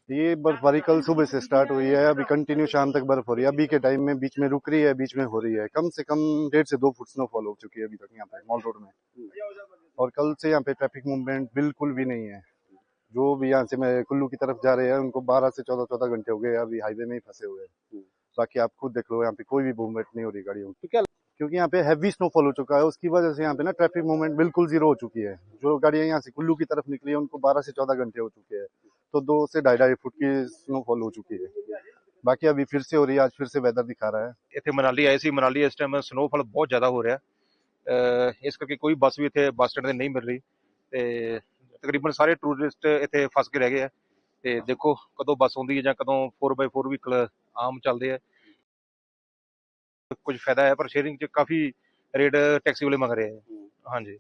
ये बर्फबारी कल सुबह से स्टार्ट हुई है, अभी कंटिन्यू शाम तक बर्फ हो रही है। अभी के टाइम में बीच में रुक रही है, बीच में हो रही है। कम से कम 1.5 से 2 फुट स्नोफॉल हो चुकी है अभी तक यहाँ पे मॉल रोड में। और कल से यहाँ पे ट्रैफिक मूवमेंट बिल्कुल भी नहीं है। जो भी यहाँ से मैं कुल्लू की तरफ जा रहे हैं उनको 12 से 14 घंटे हो गए अभी हाईवे में ही फंसे हुए हैं। बाकी आप खुद देख लो, यहाँ पे कोई भी मूवमेंट नहीं हो रही गाड़ियों की। क्योंकि यहाँ पे हैवी स्नोफॉल हो चुका है, उसकी वजह से यहाँ पे ना ट्रैफिक मूवमेंट बिल्कुल जीरो हो चुकी है। जो गाड़ियां यहाँ से कुल्लू की तरफ निकली है उनको 12 से 14 घंटे हो चुके हैं, तो 2 से 2.5 फुट की स्नोफॉल हो चुकी है। बाकी अभी फिर से हो रही है, आज फिर से वेदर दिखा रहा है। ਇੱਥੇ ਮਨਾਲੀ ਆਏ ਸੀ। ਮਨਾਲੀ ਇਸ ਟਾਈਮ ਸਨੋਫਾਲ ਬਹੁਤ ਜ਼ਿਆਦਾ ਹੋ ਰਿਹਾ, ਇਸ ਕਰਕੇ ਕੋਈ ਬੱਸ ਵੀ ਇੱਥੇ ਬੱਸ ਸਟੈਂਡ ਤੇ ਨਹੀਂ ਮਿਲ ਰਹੀ ਤੇ ਤਕਰੀਬਨ ਸਾਰੇ ਟੂਰਿਸਟ ਇੱਥੇ ਫਸ ਕੇ ਰਹਿ ਗਏ ਆ। ਤੇ ਦੇਖੋ ਕਦੋਂ ਬੱਸ ਆਉਂਦੀ ਹੈ ਜਾਂ ਕਦੋਂ 4x4 ਵਹੀਕਲ ਆਮ ਚੱਲਦੇ ਆ। ਕੁਝ ਫਾਇਦਾ ਹੈ, ਪਰ ਸ਼ੇਅਰਿੰਗ 'ਚ ਕਾਫੀ ਰੇਟ ਟੈਕਸੀ ਵਾਲੇ ਮੰਗ ਰਹੇ ਆ। ਹਾਂਜੀ,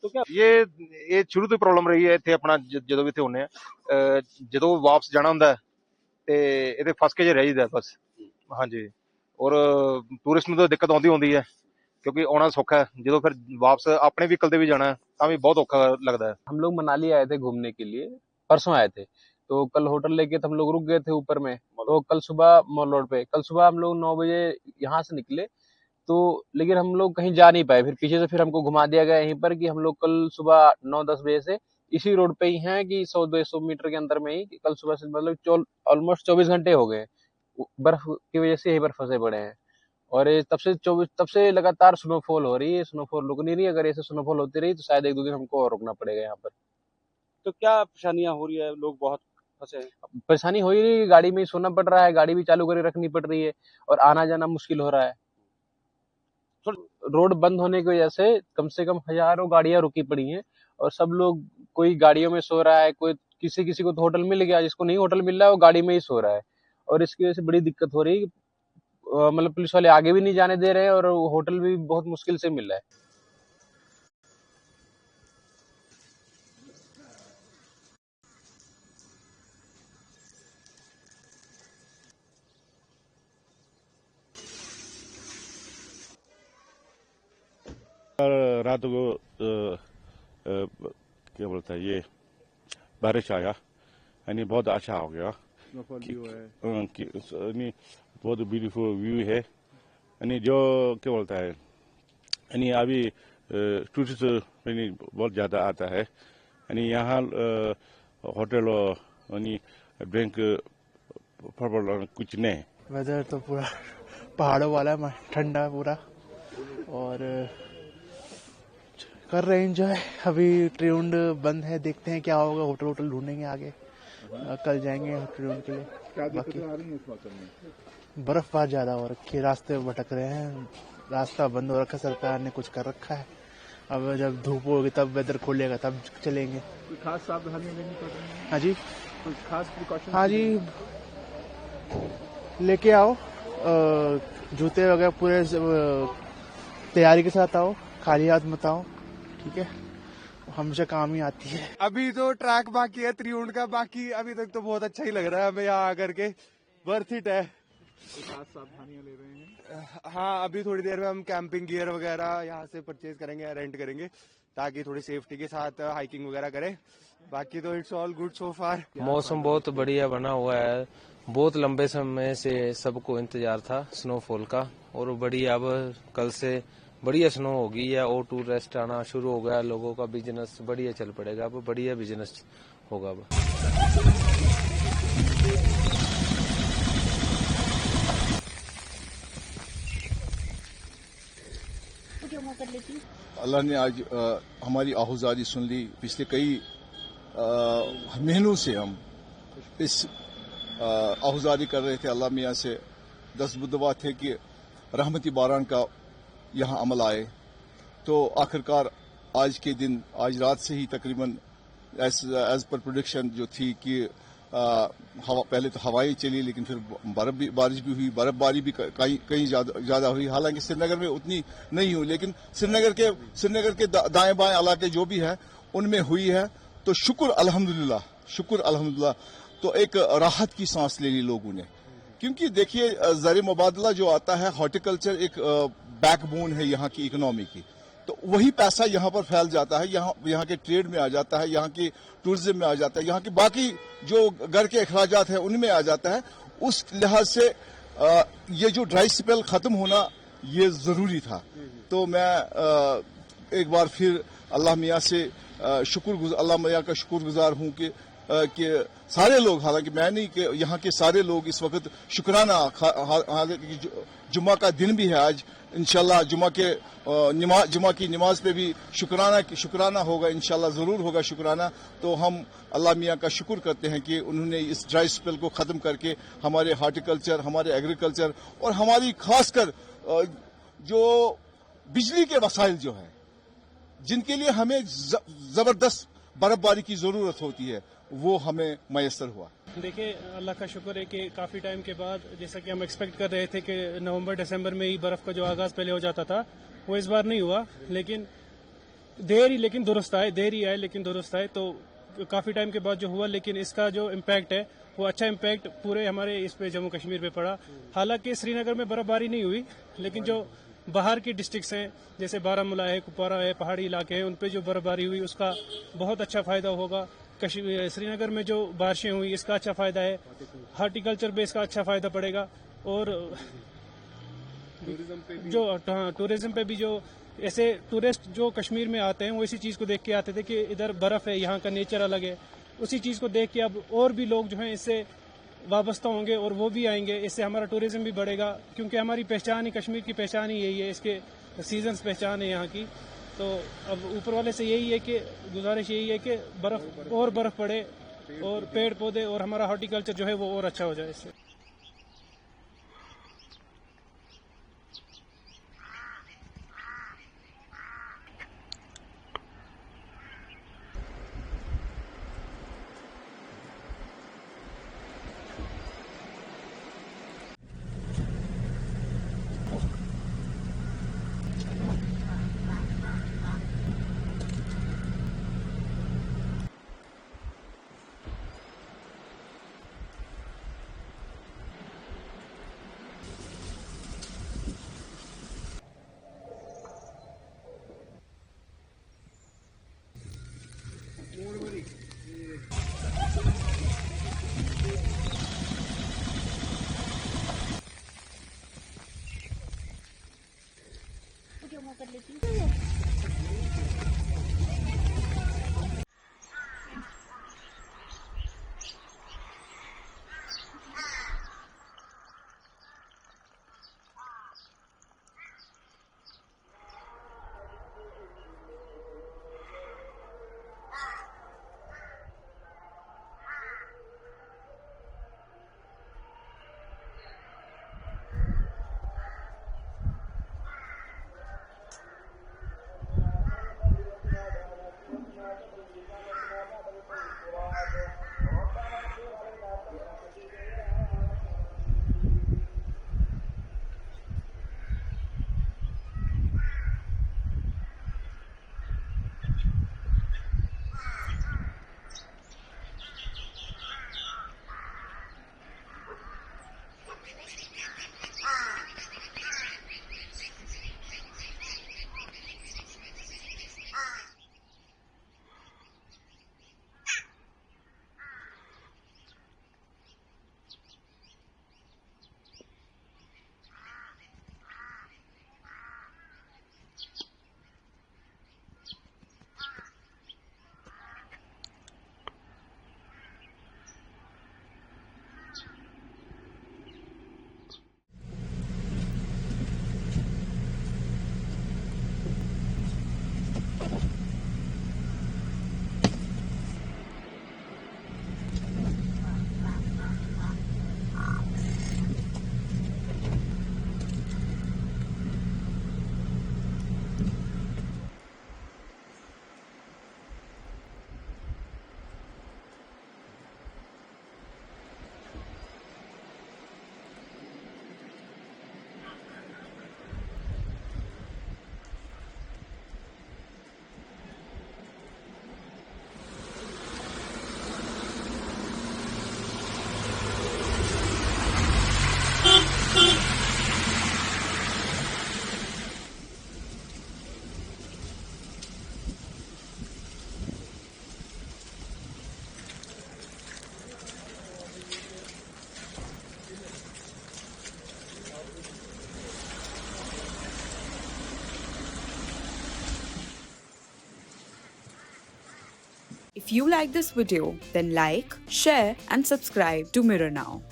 ਇਹ ਸ਼ੁਰੂ ਤੋਂ ਪ੍ਰੋਬਲਮ ਰਹੀ ਹੈ ਇੱਥੇ ਆਪਣਾ ਜਦੋਂ ਵੀ ਇੱਥੇ ਹੁੰਦੇ ਆ। ਜਦੋਂ ਵਾਪਸ ਜਾਣਾ ਹੁੰਦਾ ਤੇ ਇਹਦੇ ਫਸ ਕੇ ਜੇ ਰਹਿ ਜਾਂਦਾ ਬਸ। ਹਾਂਜੀ, ਔਰ ਟੂਰਿਸਟ ਨੂੰ ਤਾਂ ਦਿੱਕਤ ਆਉਂਦੀ ਹੈ क्योंकि आना सौखा है, जो फिर वापस अपने व्हीकल से भी जाना है भी बहुत औखा लगता है। हम लोग मनाली आए थे घूमने के लिए, परसों आए थे, तो कल होटल लेके तो हम लोग रुक गए थे ऊपर में। तो कल सुबह मॉल रोड पे, कल सुबह हम लोग 9 बजे यहाँ से निकले, तो लेकिन हम लोग कहीं जा नहीं पाए। फिर पीछे से फिर हमको घुमा दिया गया यहीं पर कि हम लोग कल सुबह 9-10 बजे से इसी रोड पे ही हैं कि 100-200 मीटर के अंदर में ही कल सुबह से मतलब ऑलमोस्ट 24 घंटे हो गए बर्फ की वजह से यहीं पर फंसे पड़े हैं। और ये तब से लगातार स्नोफॉल हो रही है, स्नोफॉल रुक नहीं रही। अगर ऐसे स्नोफॉल होती रही तो शायद 1-2 दिन हमको और रुकना पड़ेगा यहाँ पर। तो क्या परेशानियां हो रही है, लोग बहुत फंसे हैं? परेशानी हो ही रही है, गाड़ी में ही सोना पड़ रहा है, गाड़ी भी चालू करके रखनी पड़ रही है और आना जाना मुश्किल हो रहा है। रोड बंद होने की वजह से कम हजारों गाड़ियां रुकी पड़ी हैं और सब लोग, कोई गाड़ियों में सो रहा है, कोई किसी को तो होटल मिल गया, जिसको नहीं होटल मिल रहा है वो गाड़ी में ही सो रहा है। और इसकी वजह से बड़ी दिक्कत हो रही है, मतलब पुलिस वाले आगे भी नहीं जाने दे रहे हैं और होटल भी बहुत मुश्किल से मिल रहा है। रात को क्या बोलता है, ये बारिश आया यानी बहुत अच्छा हो गया। बहुत ब्यूटीफुल व्यू है यानी जो क्या बोलता है यानी अभी टूरिस्ट बहुत ज़्यादा आता है यानी यहाँ होटल यानी बैंक कुछ नहीं। वेदर तो पूरा पहाड़ों वाला है, ठंडा पूरा, और कर रहे एंजॉय। अभी ट्रेन बंद है, देखते हैं क्या होगा। होटल ढूंढेंगे आगे, कल जाएंगे ट्रेन के लिए। क्या दिक्कतें आ रही हैं इस मौसम में? बर्फ बहुत ज्यादा हो रखी है, रास्ते भटक रहे हैं, रास्ता बंद हो रखा, सरकार ने कुछ कर रखा है। अब जब धूप होगी तब वेदर खोलेगा तब चलेंगे। कोई खास सावधानियां लेनी पड़ रही हैं? हाँ जी, कोई खास प्रिकॉशन? हाँ जी, लेके आओ जूते वगैरह, पूरे तैयारी के साथ आओ, खाली हाथ मत आओ, ठीक है, हमेशा काम ही आती है। अभी तो ट्रैक बाकी है त्रिउंड का, बाकी अभी तक तो बहुत अच्छा ही लग रहा है हमें यहाँ आकर के, वर्थ इट है। कोई खास सावधानियां ले रहे हैं? हाँ, अभी थोड़ी देर में हम कैंपिंग गियर वगैरह यहाँ से परचेज करेंगे या रेंट करेंगे ताकि थोड़ी सेफ्टी के साथ हाइकिंग वगैरह करें। बाकी तो इट्स ऑल गुड सो फार। मौसम बहुत बढ़िया बना हुआ है। बहुत लंबे समय से सबको इंतजार था स्नोफॉल का, और बढ़िया अब कल से बढ़िया स्नो होगी है और टूरिस्ट आना शुरू हो गया। लोगों का बिजनेस बढ़िया चल पड़ेगा, अब बढ़िया बिजनेस होगा अब। अल्लाह ने आज हमारी आहुजारी सुन ली। पिछले कई महीनों से हम इस आहुजारी कर रहे थे अल्लाह मियाँ से। 10 बुधवार थे कि रहमती बारान का यहाँ अमल आए, तो आखिरकार आज के दिन, आज रात से ही तकरीबन एज पर प्रोडिक्शन जो थी कि पहले तो हवाएं चली, लेकिन फिर बारिश भी हुई, बर्फबारी भी कहीं ज्यादा हुई। हालांकि श्रीनगर में उतनी नहीं हुई, लेकिन श्रीनगर के दाएं बाएं इलाके जो भी है उनमें हुई है। तो शुक्र अल्हम्दुलिल्लाह। तो एक राहत की सांस ले ली लोगों ने, क्योंकि देखिए ज़र मुबादला जो आता है, हॉर्टिकल्चर एक बैकबोन है यहाँ की इकोनॉमी की। तो वही पैसा यहाँ पर फैल जाता है, यहाँ के ट्रेड में आ जाता है, यहाँ के टूरिज्म में आ जाता है, यहाँ के बाकी जो घर के अखराजात है उनमें आ जाता है। उस लिहाज से ये जो ड्राई स्पेल खत्म होना ये जरूरी था। तो मैं एक बार फिर अल्लाह मियाँ से अल्लाह मियाँ का शुक्रगुजार हूँ कि सारे लोग, हालांकि मैं नहीं, कि यहाँ के सारे लोग इस वक्त शुक्राना, हालांकि जुम्मा का दिन भी है आज, इंशाल्लाह जुम्मा की नमाज पे भी शुक्राना होगा, इंशाल्लाह जरूर होगा शुक्राना। तो हम अल्लाह मियाँ का शुक्र करते हैं कि उन्होंने इस ड्राई स्पेल को खत्म करके हमारे हॉर्टिकल्चर, हमारे एग्रीकल्चर और हमारी खासकर जो बिजली के वसाइल जो है, जिनके लिए हमें जबरदस्त बर्फबारी की जरूरत होती है, वो हमें मयसर हुआ। देखिए, अल्लाह का शुक्र है कि काफ़ी टाइम के बाद, जैसा कि हम एक्सपेक्ट कर रहे थे कि नवंबर दिसंबर में ही बर्फ़ का जो आगाज़ पहले हो जाता था, वो इस बार नहीं हुआ। लेकिन लेकिन दुरुस्त आए, लेकिन दुरुस्त आए। तो काफ़ी टाइम के बाद जो हुआ, लेकिन इसका जो इम्पैक्ट है वो अच्छा इम्पैक्ट पूरे हमारे इस पे जम्मू कश्मीर पे पड़ा। हालांकि श्रीनगर में बर्फबारी नहीं हुई, लेकिन जो बाहर की डिस्ट्रिक्ट्स हैं, जैसे बारामूला है, कुपवारा है, पहाड़ी इलाके हैं, उन पे जो बर्फबारी हुई उसका बहुत अच्छा फ़ायदा होगा। श्रीनगर में जो बारिशें हुई इसका अच्छा फ़ायदा है, हॉर्टिकल्चर पे इसका अच्छा फ़ायदा पड़ेगा। और जो टूरिज्म पे भी, जो ऐसे टूरिस्ट जो कश्मीर में आते हैं वो इसी चीज़ को देख के आते थे कि इधर बर्फ़ है, यहाँ का नेचर अलग है। उसी चीज़ को देख के अब और भी लोग जो हैं इससे वाबस्ता होंगे और वो भी आएंगे। इससे हमारा टूरिज्म भी बढ़ेगा, क्योंकि हमारी पहचान ही, कश्मीर की पहचान ही यही है, इसके सीजन्स पहचान है यहाँ की। तो अब ऊपर वाले से यही है कि गुजारिश यही है कि बर्फ पड़े और पेड़ पौधे और हमारा हॉर्टिकल्चर जो है वो और अच्छा हो जाए इससे। कर लेती हूँ। If you like this video, then like, share and subscribe to Mirror Now.